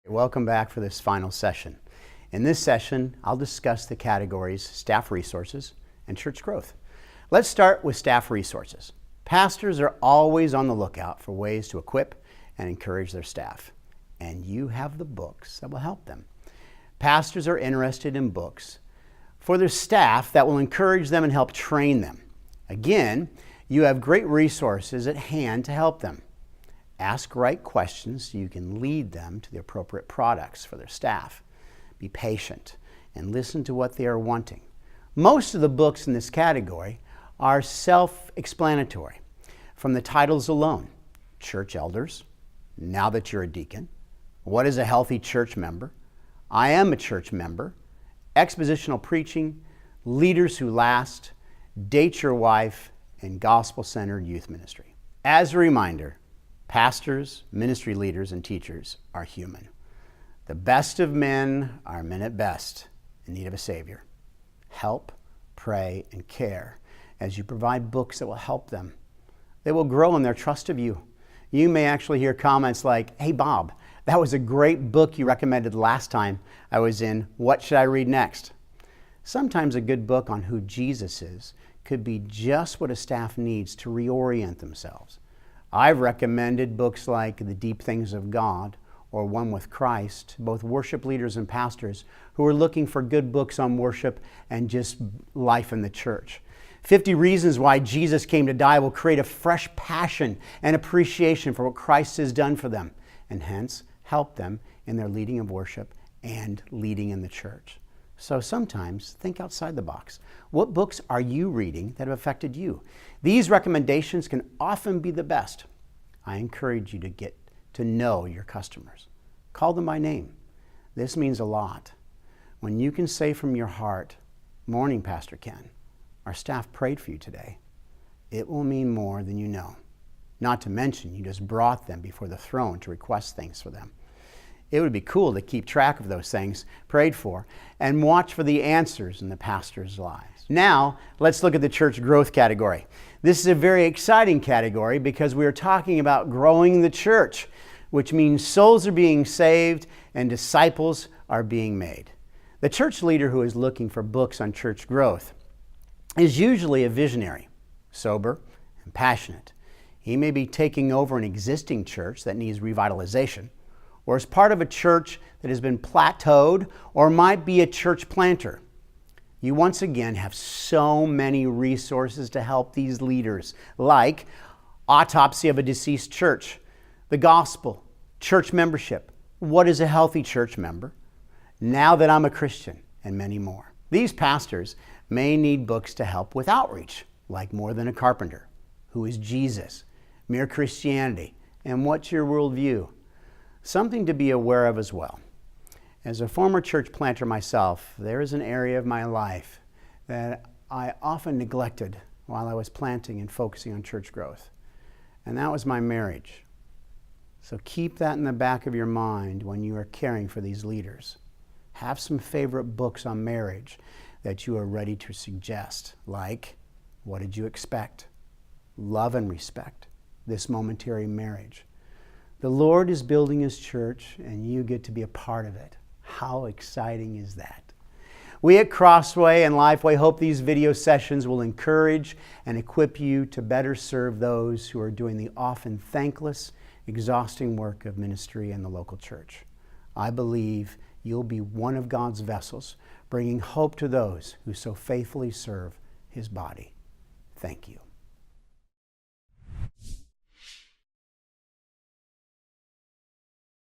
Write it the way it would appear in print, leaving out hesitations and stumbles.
Welcome back for this final session. In this session, I'll discuss the categories staff resources and church growth. Let's start with staff resources. Pastors are always on the lookout for ways to equip and encourage their staff, and you have the books that will help them. Pastors are interested in books for their staff that will encourage them and help train them. Again, you have great resources at hand to help them. Ask right questions so you can lead them to the appropriate products for their staff. Be patient and listen to what they are wanting. Most of the books in this category are self-explanatory. From the titles alone: Church Elders, Now That You're a Deacon, What is a Healthy Church Member, I Am a Church Member, Expositional Preaching, Leaders Who Last, Date Your Wife, and Gospel-Centered Youth Ministry. As a reminder, pastors, ministry leaders, and teachers are human. The best of men are men at best in need of a Savior. Help, pray, and care as you provide books that will help them. They will grow in their trust of you. You may actually hear comments like, "Hey Bob, that was a great book you recommended last time I was in. What should I read next?" Sometimes a good book on who Jesus is could be just what a staff needs to reorient themselves. I've recommended books like The Deep Things of God or One with Christ to both worship leaders and pastors who are looking for good books on worship and just life in the church. 50 Reasons Why Jesus Came to Die will create a fresh passion and appreciation for what Christ has done for them, and hence help them in their leading of worship and leading in the church. So sometimes think outside the box. What books are you reading that have affected you? These recommendations can often be the best. I encourage you to get to know your customers. Call them by name. This means a lot. When you can say from your heart, "Morning, Pastor Ken, our staff prayed for you today," it will mean more than you know. Not to mention, you just brought them before the throne to request things for them. It would be cool to keep track of those things prayed for and watch for the answers in the pastor's lives. Now, let's look at the church growth category. This is a very exciting category because we are talking about growing the church, which means souls are being saved and disciples are being made. The church leader who is looking for books on church growth is usually a visionary, sober, and passionate. He may be taking over an existing church that needs revitalization, or is part of a church that has been plateaued, or might be a church planter. You once again have so many resources to help these leaders, like Autopsy of a Deceased Church, the Gospel, Church Membership, What is a Healthy Church Member, Now That I'm a Christian, and many more. These pastors may need books to help with outreach, like More Than a Carpenter, Who is Jesus, Mere Christianity, and What's Your Worldview? Something to be aware of as well. As a former church planter myself, there is an area of my life that I often neglected while I was planting and focusing on church growth, and that was my marriage. So keep that in the back of your mind when you are caring for these leaders. Have some favorite books on marriage that you are ready to suggest, like What Did You Expect? Love and Respect, This Momentary Marriage. The Lord is building His church, and you get to be a part of it. How exciting is that? We at Crossway and Lifeway hope these video sessions will encourage and equip you to better serve those who are doing the often thankless, exhausting work of ministry in the local church. I believe you'll be one of God's vessels, bringing hope to those who so faithfully serve His body. Thank you.